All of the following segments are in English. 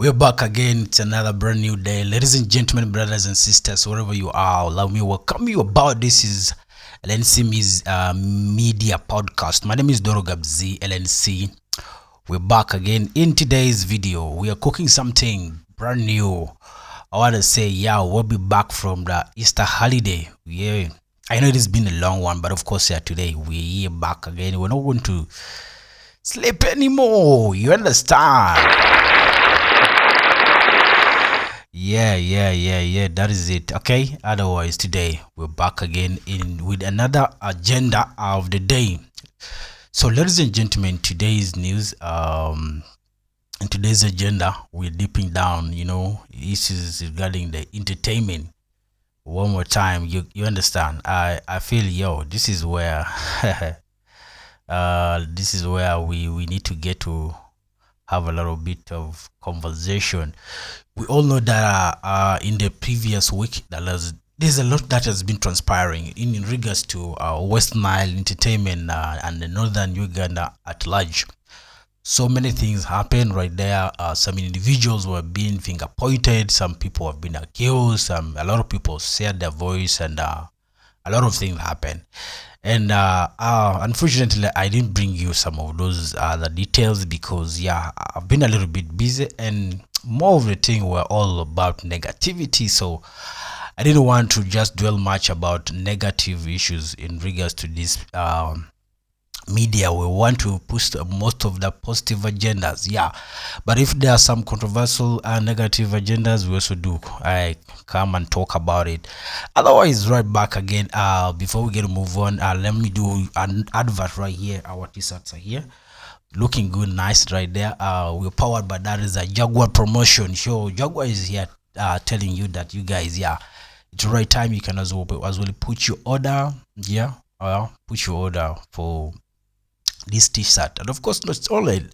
We're back again. It's another brand new day. Ladies and gentlemen, brothers and sisters, wherever you are, allow me to welcome you about this is LNC's media podcast. My name is Doro Gabzi, LNC. We're back again. In today's video, we are cooking something brand new. I want to say, we'll be back from the Easter holiday. Yeah, I know it has been a long one, but of course, today we're here back again. We're not going to sleep anymore. You understand? Yeah, that is it. Okay, otherwise today we're back again with another agenda of the day. So ladies and gentlemen, today's news, in today's agenda, we're deeping down, issues regarding the entertainment. One more time, you understand? I feel this is where we need to get to have a little bit of conversation. We all know that in the previous week there's a lot that has been transpiring in regards to West Nile entertainment and the northern Uganda at large. So many things happened right there. Some individuals were being finger pointed, some people have been accused, a lot of people shared their voice, and a lot of things happened. And unfortunately, I didn't bring you some of those the details because I've been a little bit busy, and more of the thing were all about negativity. So I didn't want to just dwell much about negative issues in regards to this media. We want to push most of the positive agendas, but if there are some controversial negative agendas, we also do I come and talk about it. Otherwise, right back again. Before we get to move on, let me do an advert right here. Our t-shirts are here, looking good, nice right there. We're powered by that is a Jaguar promotion show. Jaguar is here telling you that you guys, it's the right time. You can as well put your order, put your order for this t-shirt. And of course, not only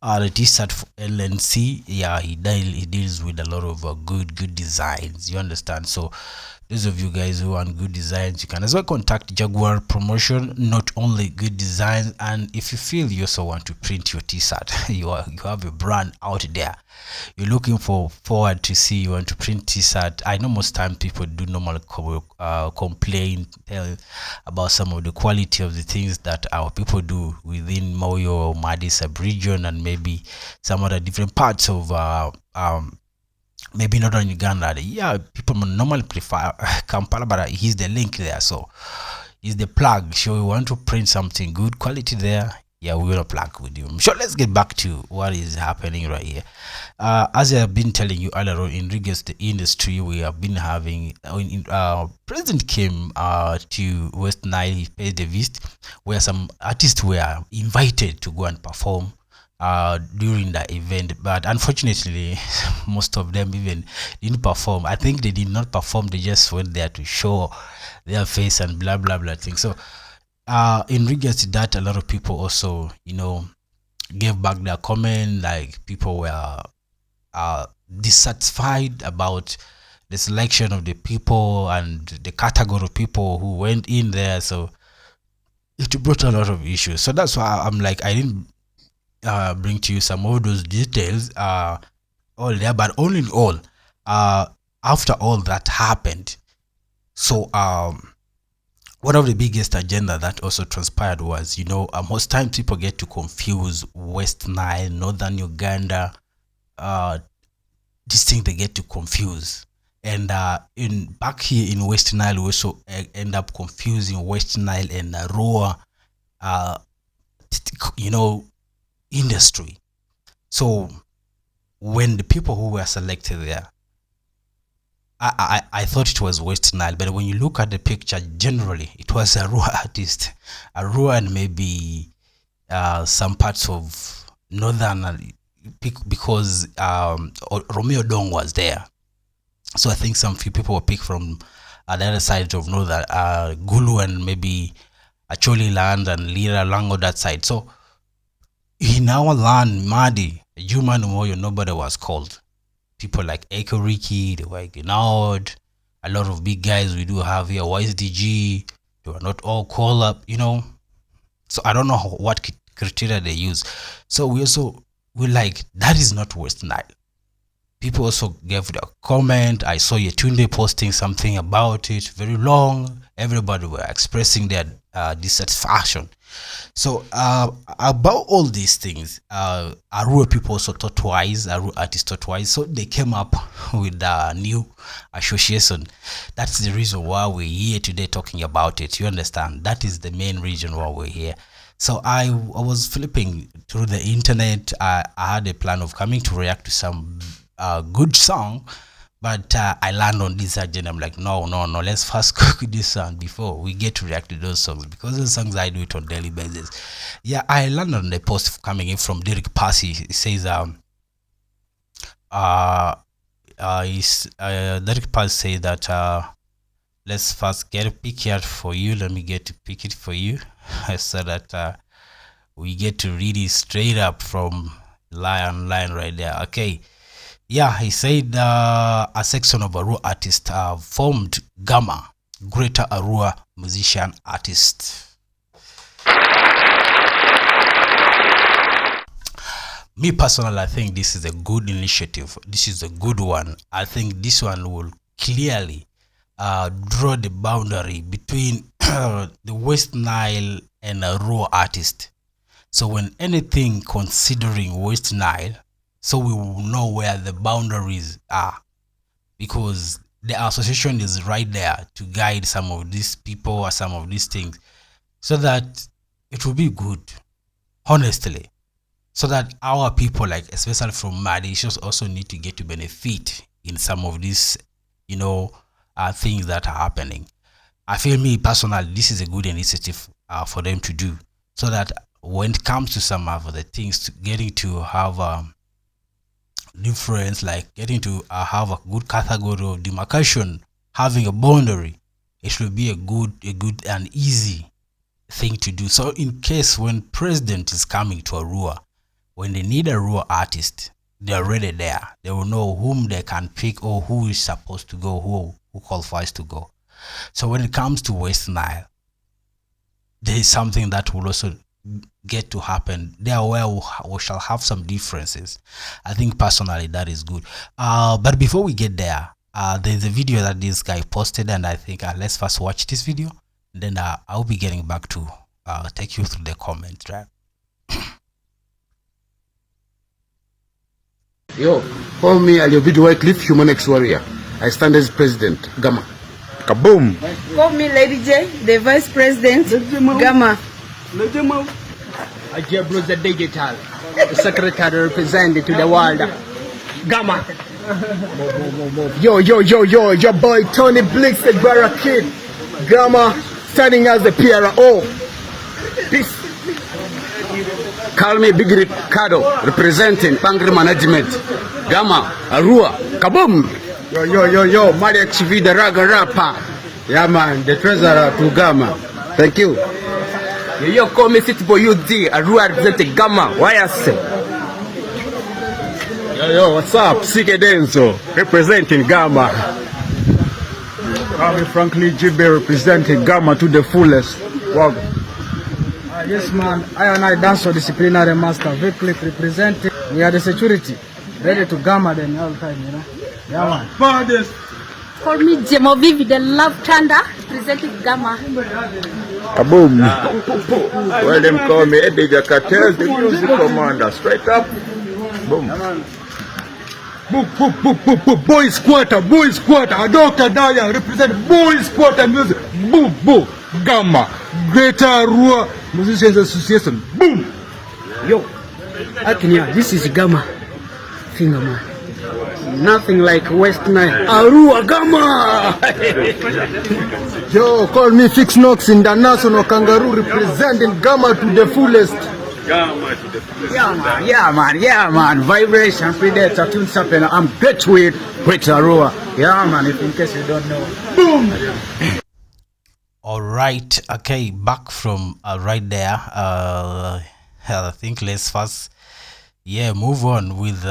the t-shirt for LNC, he deals with a lot of good designs, you understand. So those of you guys who want good designs, you can as well contact Jaguar promotion. Not only good designs, and if you feel you also want to print your t-shirt, you have a brand out there you're looking forward to see, you want to print t-shirt. I know most time people do normally complain about some of the quality of the things that our people do within Moyo or Madi sub-region, and maybe some other different parts of maybe not in Uganda. People normally prefer Kampala, but here's the link there. So here's the plug. So you want to print something good quality there, we will plug with you. So let's get back to what is happening right here. As I have been telling you earlier on, in regards to the industry, we have been having president came to West Nile. He paid the visit, where some artists were invited to go and perform during the event, but unfortunately most of them even didn't perform. I think they did not perform, they just went there to show their face and blah blah blah thing. So in regards to that, a lot of people also gave back their comment, like people were dissatisfied about the selection of the people and the category of people who went in there. So it brought a lot of issues. So that's why I'm like, I didn't bring to you some of those details all there, but all in all, after all that happened, so one of the biggest agenda that also transpired was, most times people get to confuse West Nile, Northern Uganda, this thing they get to confuse. And in back here in West Nile, we also end up confusing West Nile and Arua, industry. So when the people who were selected there, I thought it was West Nile, but when you look at the picture, generally it was Arua artist, Arua, and maybe some parts of northern, because Romeo Dong was there. So I think some few people were picked from the other side of northern Gulu, and maybe Acholi land and Lira Lango that side. So in our land, Madi, Juma Moyo, nobody was called. People like Eko Ricky, they were ignored. A lot of big guys we do have here, YSDG, they were not all called up, So I don't know what criteria they use. So we're like, that is not West Nile. people also gave a comment. I saw Yetunde posting something about it, very long. Everybody were expressing their dissatisfaction. So about all these things, Arua people also thought twice, Arua artists thought twice, so they came up with a new association. That's the reason why we're here today talking about it. You understand? That is the main reason why we're here. So I was flipping through the internet. I had a plan of coming to react to some good song, but I land on this agenda. I'm like, no, let's first cook this song before we get to react to those songs, because those songs I do it on daily basis. Yeah, I land on the post coming in from Derek Passy. He says, Derek Passy says that let's first get a picture for you. Let me get to pick it for you so that we get to read it straight up from line right there. Okay. Yeah, he said a section of Arua artists formed GAMA, Greater Arua Musician Artist. Me personally, I think this is a good initiative. This is a good one. I think this one will clearly draw the boundary between the West Nile and Arua artist. So when anything considering West Nile, so we will know where the boundaries are, because the association is right there to guide some of these people or some of these things, so that it will be good, honestly, so that our people, like especially from Mauritius, also need to get to benefit in some of these, things that are happening. I feel, me personally, this is a good initiative for them to do, so that when it comes to some of the things, getting to have difference, like getting to have a good category of demarcation, having a boundary, it should be a good and easy thing to do. So in case when president is coming to Arua, when they need a Arua artist, they're already there. They will know whom they can pick, or who is supposed to go, who qualifies to go. So when it comes to West Nile, there is something that will also get to happen there, where we shall have some differences. I think personally that is good. But before we get there, there's a video that this guy posted, and I think let's first watch this video, then I'll be getting back to take you through the comments, right? Yo, call me Aliobidu Wycliffe, Human X Warrior. I stand as president, GAMA. Kaboom! Call me Lady J, the vice president, GAMA. Ajay Blues the digital, the secretary represented to the world. GAMA. Yo, your boy Tony Blix, the Barra Kid. GAMA, standing as the PRO. Peace. Call me Big Ricardo, representing Pangri Management. GAMA, Arua, Kaboom! Yo, Mario XV, the Raga rapper. Yeah man, the treasurer to GAMA. Thank you. Yo, call me City Boy UD, Arua representing GAMA. Why I say? Yo, what's up? CK Denzo, representing GAMA. Call me Frankly GB, representing GAMA to the fullest. Wow. Yes, man. I and I dance for disciplinary master, Vickley representing. We are the security, ready to GAMA them all the time, Yeah, man. Fathers. Call me Jemovivi, the Love Thunder, representing GAMA. Kaboom! Well, them call me Eddie Cartel, the music commander. Straight up. Boom. Boys quarter. Dr. Daya represent Boys Quarter music. Boom. GAMA, Greater Arua Music Association. Boom. Yo, Akinya, this is GAMA. Finger man. Nothing like West Nile. Arua GAMA. Yo, call me Fix Knox International Kangaroo, representing GAMA to the fullest. Yeah, man. Vibration, Predator, tunes up, and I'm great with Arua. Yeah, man, if in case you don't know. Boom. All right, okay, back from right there. I think let's first move on with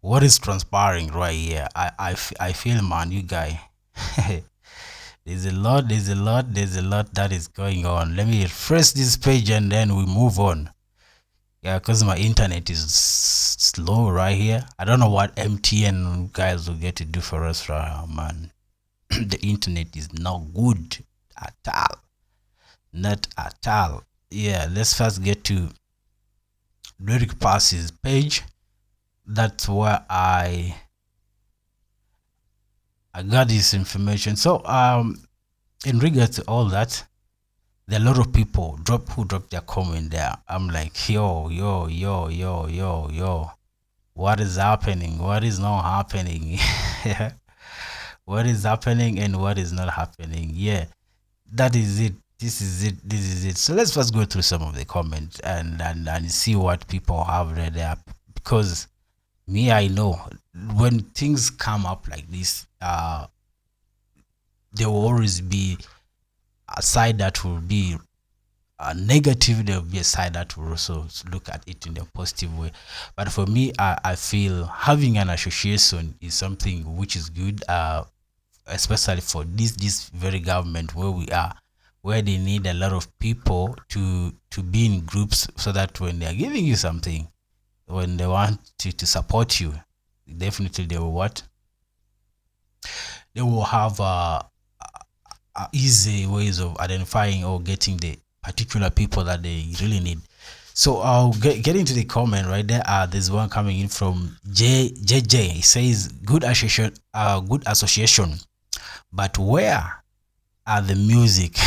what is transpiring right here. I feel, man, you guy, there's a lot that is going on. Let me refresh this page and then we move on. Yeah, because my internet is slow right here. I don't know what MTN guys will get to do for us right now, man. The internet is not good at all. Not at all. Yeah, let's first get to Lyric Passes page. That's where I got this information. So in regards to all that, there are a lot of people who drop their comment there. I'm like, yo, what is happening? What is not happening? What is happening and what is not happening? Yeah, that is it. This is it. This is it. So let's first go through some of the comments and see what people have read there. Because me, I know when things come up like this, there will always be a side that will be negative. There will be a side that will also look at it in a positive way. But for me, I feel having an association is something which is good, especially for this very government where we are, where they need a lot of people to be in groups, so that when they are giving you something, when they want to support you, definitely they will what? They will have easy ways of identifying or getting the particular people that they really need. So I'll get into the comment right there. There's one coming in from JJ. He says, good association, but where are the music?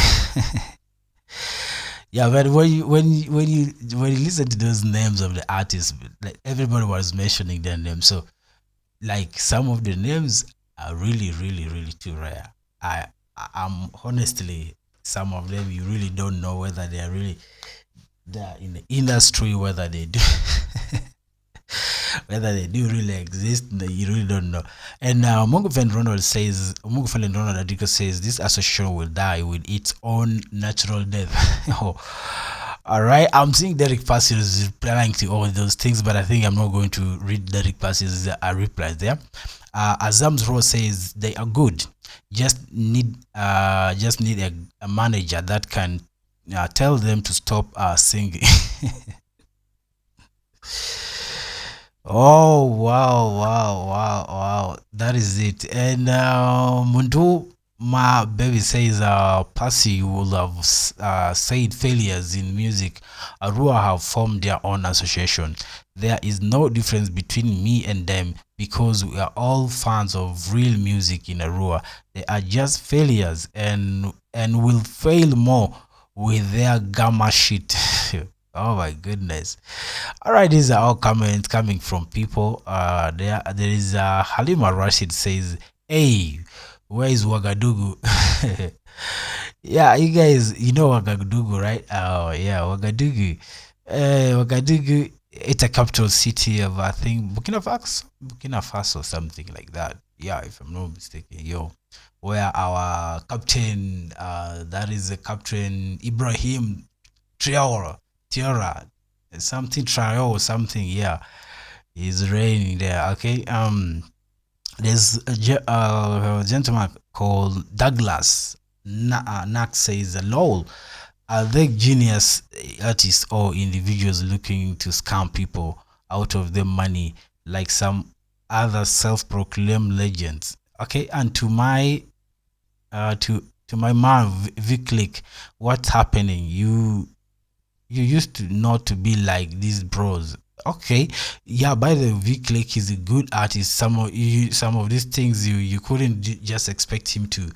Yeah, but when you listen to those names of the artists, like everybody was mentioning their names. So like some of the names are really too rare. I'm honestly, some of them you really don't know whether they're in the industry, whether they do whether they do really exist. You really don't know. And now Mungufen Ronald says, this association will die with its own natural death. Oh, all right, I'm seeing Derek Passier's replying to all those things, but I think I'm not going to read Derek Passier's replies there. Azam's Rose says they are good. Just need a manager that can tell them to stop singing. Oh wow, that is it. And Mundu Ma Baby says Passy will have said failures in music. Arua have formed their own association. There is no difference between me and them because we are all fans of real music in Arua. They are just failures and will fail more with their gamma shit. Oh my goodness. All right, these are all comments coming from people. There is Halima Rashid says, hey, where is Wagadugu? Yeah, you guys, you know Wagadugu, right? Oh yeah, Wagadugu. Wagadugu, it's a capital city of, I think, Burkina Faso, something like that. Yeah, if I'm not mistaken. Yo, where our captain, that is the Captain Ibrahim Traore, something Traore, something. Yeah, he's reigning there. Okay. There's a gentleman called Douglas. Nak says, lol, are they genius artists or individuals looking to scam people out of their money like some other self-proclaimed legends? Okay, and to my to my man Viclick, what's happening? You used to not to be like these bros. Okay, yeah, by the way, Viclick is a good artist. Some of these things you couldn't just expect him to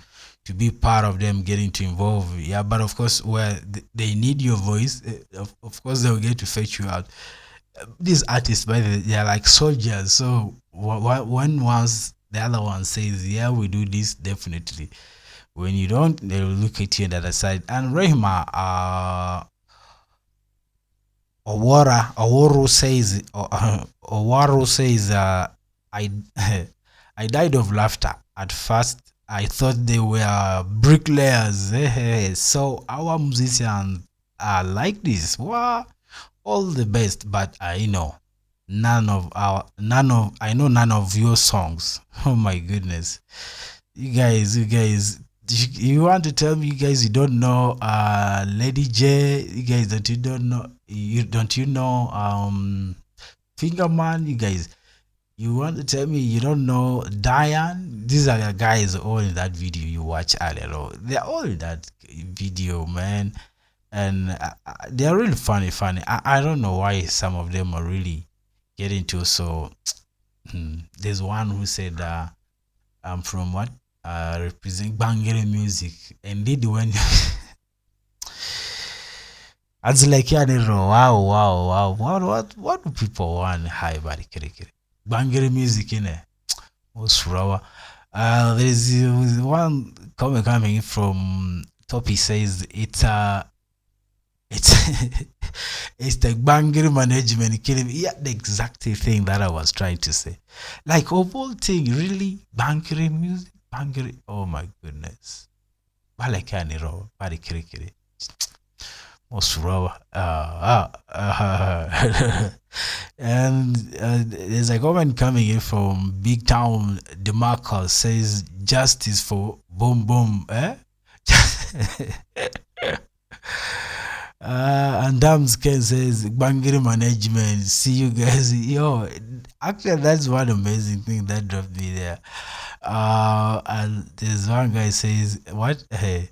be part of them, getting to involve. Yeah, but of course, where they need your voice, of course they'll get to fetch you out. These artists, by the way, they're like soldiers. So when once the other one says, yeah, we do this, definitely. When you don't, they'll look at you on the other side. And Rehma, Owaru says, I I died of laughter. At first, I thought they were bricklayers. So our musicians are like this. Wow, all the best. But I know none of none of your songs. Oh my goodness, you guys, You want to tell me, you guys, you don't know Lady J? You guys, don't you know Fingerman? You guys, you want to tell me you don't know Diane? These are the guys all in that video you watch earlier on. They're all in that video, man, and they're really funny. I don't know why some of them are really getting to so. There's one who said, "I'm from what? Represent Bangere music." Indeed, when I was like, yeah, wow. What do people want? Hi, buddy, Bangere music in it. There's one comment coming from Topi says it's it's the Bangere management killing me. Yeah, the exact thing that I was trying to say. Like of all thing, really Bangere music, Bangere. Oh my goodness. Balakaniro, Barikiri. And there's a comment coming in from Big Town Demarcus says justice for boom boom, eh? And Damsken says Bangiri management. See you guys. Yo, actually, that's one amazing thing that dropped me there. And there's one guy says, what? Hey,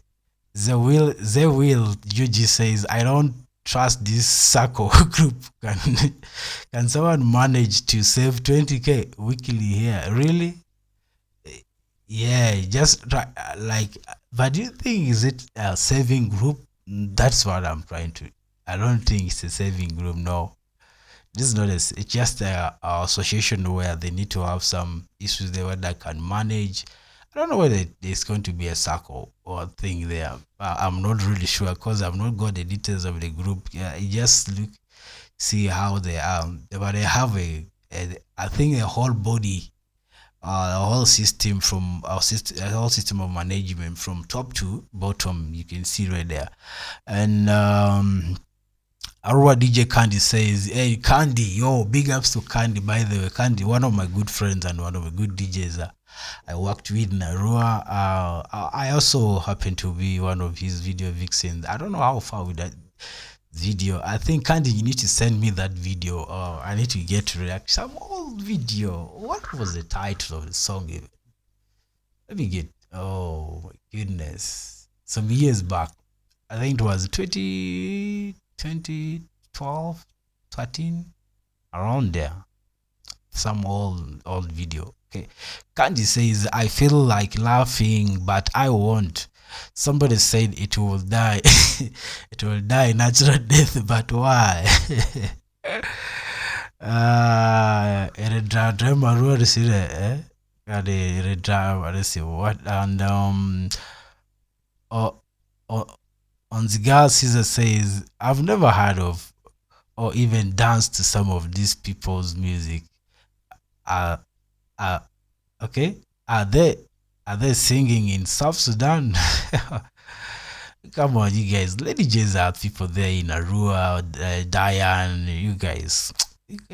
the will Yuji says, I don't trust this circle group. Can someone manage to save 20k weekly here? Really? Yeah, just try, like, but do you think is it a saving group? That's what I'm trying to. I don't think it's a saving group. No, this is not a. It's just a association where they need to have some issues there where they can manage. I don't know whether there's going to be a circle or thing there. I'm not really sure because I've not got the details of the group. Yeah, you just see how they are. But they have I think a whole body, a whole system from a whole system of management from top to bottom. You can see right there. And Arua DJ Candy says, hey Candy, yo, big ups to Candy, by the way. Candy, one of my good friends and one of the good DJs I worked with in Arua. I also happen to be one of his video vixens. I don't know how far with that video. I think Candy, you need to send me that video. I need to get to react some old video. What was the title of the song even? Let me get, oh my goodness, some years back. I think it was 2012, 13, around there. Some old video. Okay. Candy says, I feel like laughing, but I won't. Somebody said it will die. It will die natural death, but why? What? And on the girl Caesar says, I've never heard of or even danced to some of these people's music. Okay, are they singing in South Sudan? Come on, you guys. Lady J's are people there in Arua, Diane. You guys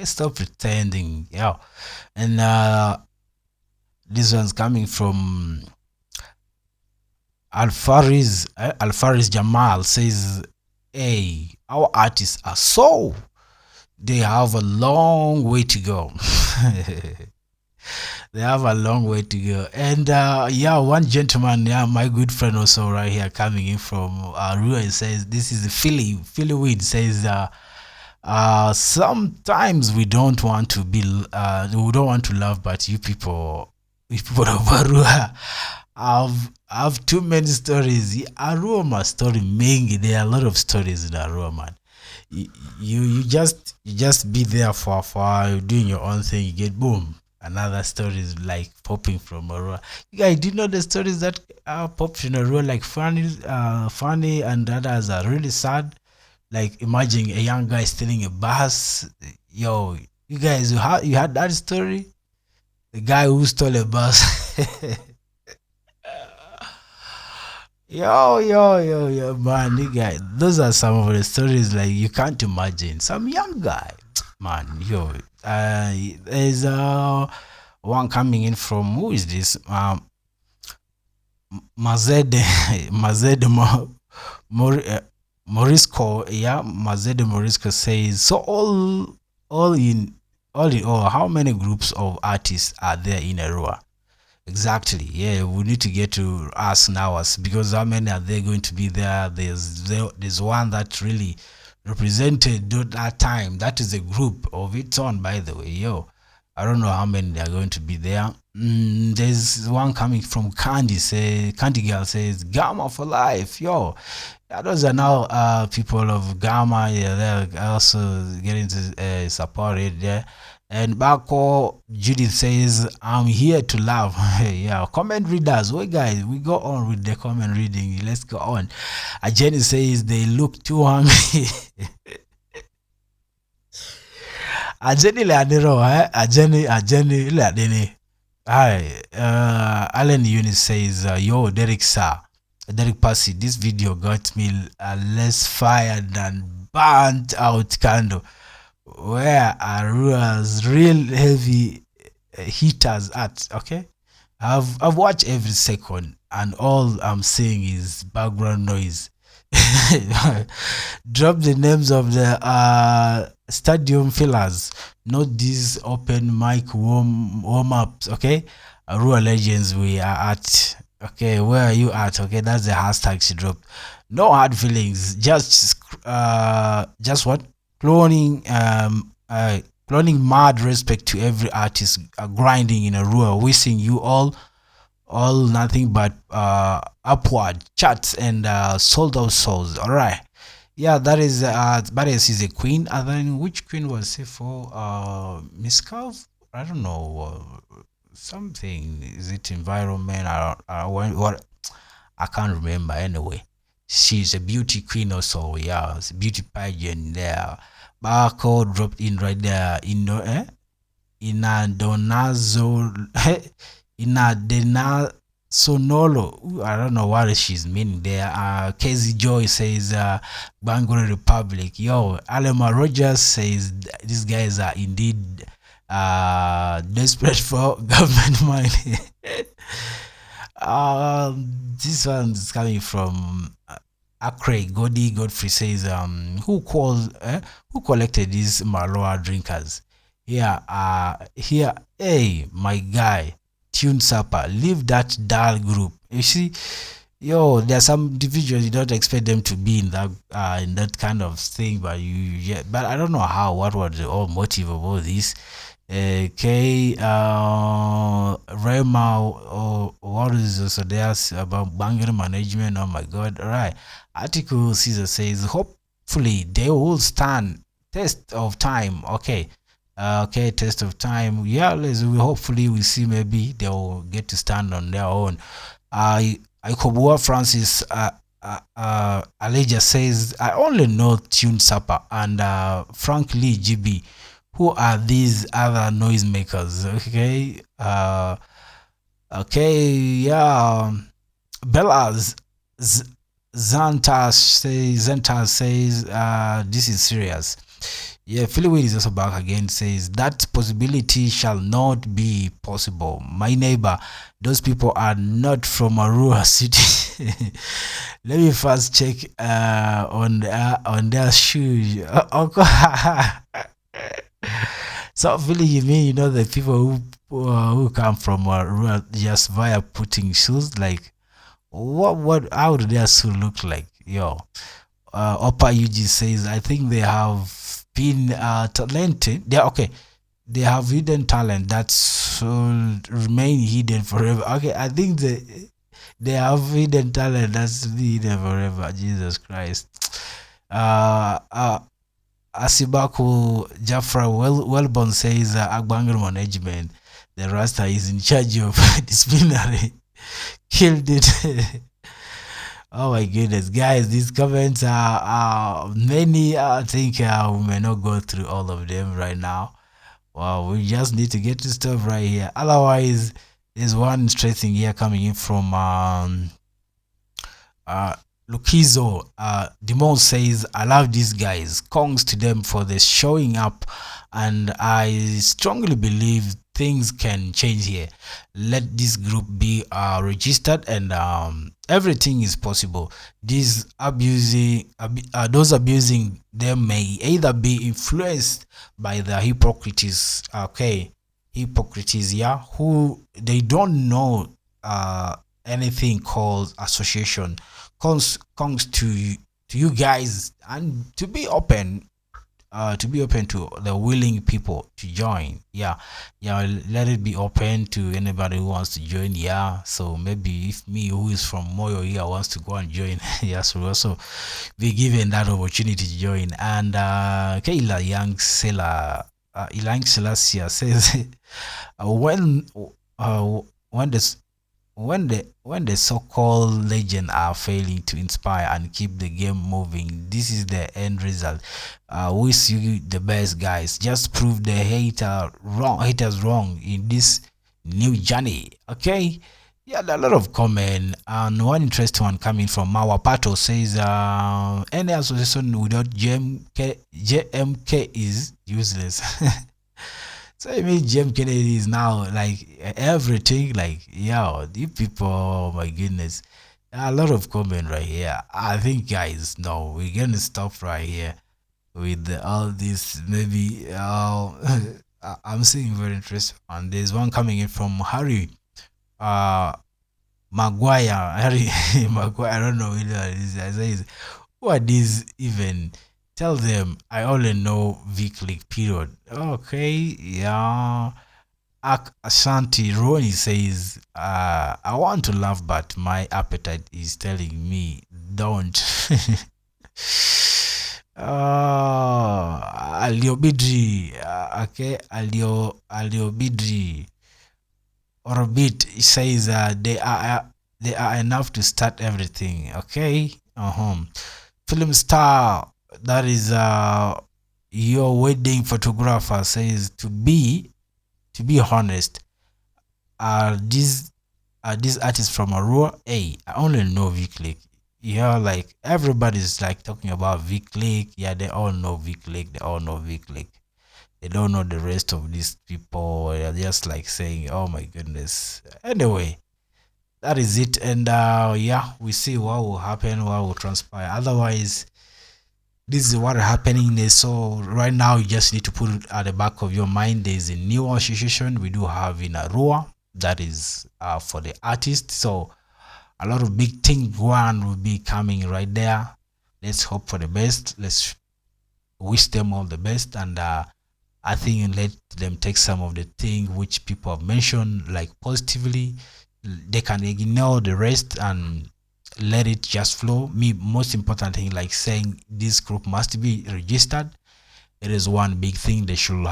stop pretending. Yeah, and this one's coming from Alfaris Jamal says, hey, our artists are so, they have a long way to go. They have a long way to go. And yeah, one gentleman, yeah, my good friend also right here coming in from Arua, says, this is Philly Weed says, sometimes we don't want to be, we don't want to love, but you people of Arua have too many stories. Arua, my story, there are a lot of stories in Arua, man. You just be there for doing your own thing, you get boom, another story is like popping from Arua. You guys, do you know the stories that popped in Arua, like funny and others are really sad? Like imagine a young guy stealing a bus. Yo, you guys, you had that story, the guy who stole a bus. Yo, man, you guys, those are some of the stories like you can't imagine. Some young guy, man, yo. There's one coming in from, who is this? Mazede Mazede Morisco, yeah, Mazede Morisco says, so all in all, how many groups of artists are there in Arua? Exactly. Yeah, we need to get to ask now, us, because how many are there going to be there? There's one that really represented that time. That is a group of its own, by the way. Yo, I don't know how many are going to be there. There's one coming from Candy. Say Candy Girl says Gamma for life. Yo, yeah, those are now people of Gamma. Yeah, they're also getting to support it. Yeah. And Bako Judith says, I'm here to laugh. Yeah, comment readers. Wait, guys, we go on with the comment reading. Let's go on. Jenny says, they look too hungry. Jenny Ladero, Jenny Ladene. Hi, Alan Eunice says, yo, Derek sir, Derek Passy, this video got me less fired than burnt out candle. Where Arua's real heavy hitters at? Okay, I've watched every second, and all I'm seeing is background noise. Drop the names of the stadium fillers, not these open mic warm ups. Okay, Arua legends, we are at. Okay, where are you at? Okay, that's the hashtag she dropped. No hard feelings, just what? Cloning mad respect to every artist grinding in Arua, wishing you all nothing but upward charts and sold out souls. All right, yeah, that is Barriers is a queen. And then which queen was it for? Miss Calv? I don't know. Something, is it environment? What? I can't remember. Anyway, she's a beauty queen also. Yeah, it's a beauty pageant there. Barcode dropped in right there. Inadena Sonolo. I don't know what she's meaning there. Casey Joy says Bangor Republic. Yo, Alema Rogers says these guys are indeed desperate for government money. This one's coming from Akre Godfrey says, who collected these Maloa drinkers? Here, hey, my guy, Tune Supper, leave that dull group. You see, yo, there are some individuals you don't expect them to be in that kind of thing, but but I don't know what was the whole motive of all this. Rema, or what is also there about banking management? Oh my God! All right. Article Caesar says, hopefully they will stand test of time. Okay, test of time. Yeah, hopefully we see maybe they will get to stand on their own. Ikobua Francis Aleja says, I only know Tune Supper and Frank Lee GB. Who are these other noisemakers? Okay, yeah. Bellas Zantas says this is serious. Yeah, Philly is also back again, says that possibility shall not be possible. My neighbor, those people are not from Arua city. Let me first check on their shoes. So Philly, you mean the people who come from Arua just via putting shoes? Like what how do their shoes look like? Yo, Opa UG says, I think they have been talented. They have hidden talent that should remain hidden forever. Okay, I think they have hidden talent that's hidden forever. Jesus Christ. Asibaku Jafra Wellborn says Agbangar management, the Rasta is in charge of disciplinary. Killed it. Oh my goodness, guys, these comments are many. I think we may not go through all of them right now. Well, we just need to get to stuff right here. Otherwise, there's one interesting here coming in from Lukizo. Dimon says, I love these guys. Kongs to them for the showing up, and I strongly believe things can change here. Let this group be registered, and everything is possible. These those abusing them may either be influenced by the hypocrites, hypocrites, who they don't know anything called association. Comes to you guys, and to be open to the willing people to join. Let it be open to anybody who wants to join. So maybe if me, who is from Moyo here, wants to go and join, so also be given that opportunity to join. And Kayla Young Sela Ilang Selassie says when the so-called legend are failing to inspire and keep the game moving, this is the end result. Wish you the best, guys. Just prove the haters wrong in this new journey. Okay. Yeah, there are a lot of comment, and one interesting one coming from Mawapato says any association without JMK is useless. So I mean, Jim Kennedy is now like everything. Like, you people, oh my goodness, a lot of comment right here. I think, guys, no, we're gonna stop right here with all this. Maybe I'm seeing very interesting one. There's one coming in from Harry Maguire. Harry Maguire. I don't know who that is. I say, who are these even? Tell them I only know Vic period. Okay, yeah. Ashanti Ronnie says, I want to laugh, but my appetite is telling me don't. Aliobidri, okay, Aliobidri Orbit says they are enough to start everything. Okay, film star, that is your wedding photographer, says to be honest, are these artists from Arua? Hey, I only know Vic. Like everybody's like talking about Vic. They all know Vic. They all know Vic. They don't know the rest of these people. They're just like saying, oh my goodness. Anyway, that is it. And we see what will happen, what will transpire. Otherwise, this is what is happening there. So right now, you just need to put it at the back of your mind. There's a new association we do have in Arua that is for the artists. So a lot of big things one will be coming right there. Let's hope for the best. Let's wish them all the best. And I think let them take some of the things which people have mentioned like positively. They can ignore the rest and let it just flow. Most important thing, like saying this group must be registered. It is one big thing. They should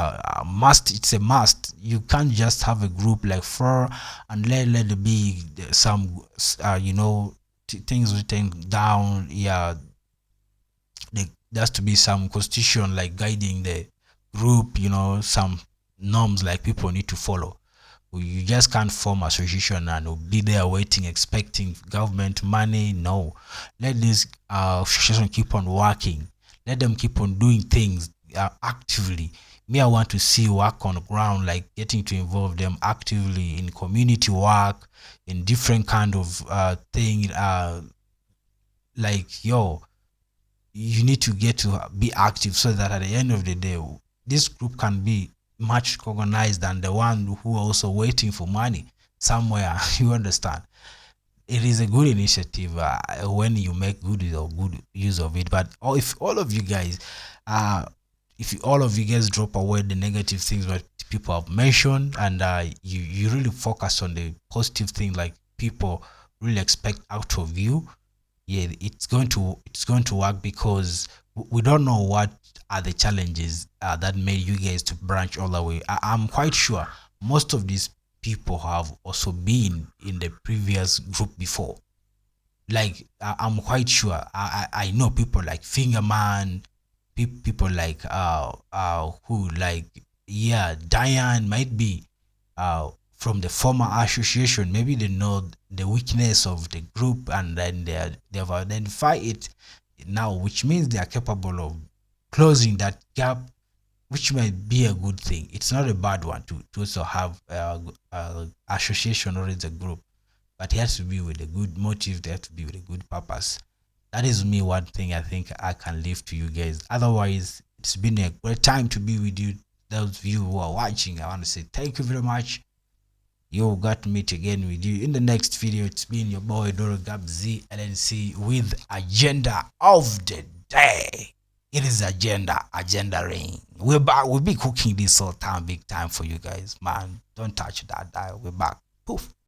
must. It's a must. You can't just have a group like four and let it be some things written down. There has to be some constitution like guiding the group. Some norms like people need to follow. You just can't form association and be there waiting, expecting government money. No, let this association keep on working. Let them keep on doing things actively. I want to see work on the ground, like getting to involve them actively in community work, in different kind of thing. You need to get to be active so that at the end of the day, this group can be much organized than the one who are also waiting for money somewhere. You understand? It is a good initiative when you make good use of it. But if all of you guys drop away the negative things that people have mentioned, and you really focus on the positive thing, like people really expect out of you, it's going to work, because we don't know what are the challenges that made you guys to branch all the way. I'm quite sure most of these people have also been in the previous group before. Like I'm quite sure. I know people like Fingerman, people like Diane might be from the former association. Maybe they know the weakness of the group, and then they've identified it now, which means they are capable of closing that gap which might be a good thing. It's not a bad one to also have association or it's a group, but it has to be with a good motive. They have to be with a good purpose. That is me one thing I think I can leave to you guys. Otherwise, it's been a great time to be with you. Those of you who are watching, I want to say thank you very much. You got to meet again with you in the next video. It's been your boy Doro Gabz LNC with agenda of the day. It is agenda ring. We're back. We'll be cooking this all time, big time for you guys, man. Don't touch that dial. We're back. Poof.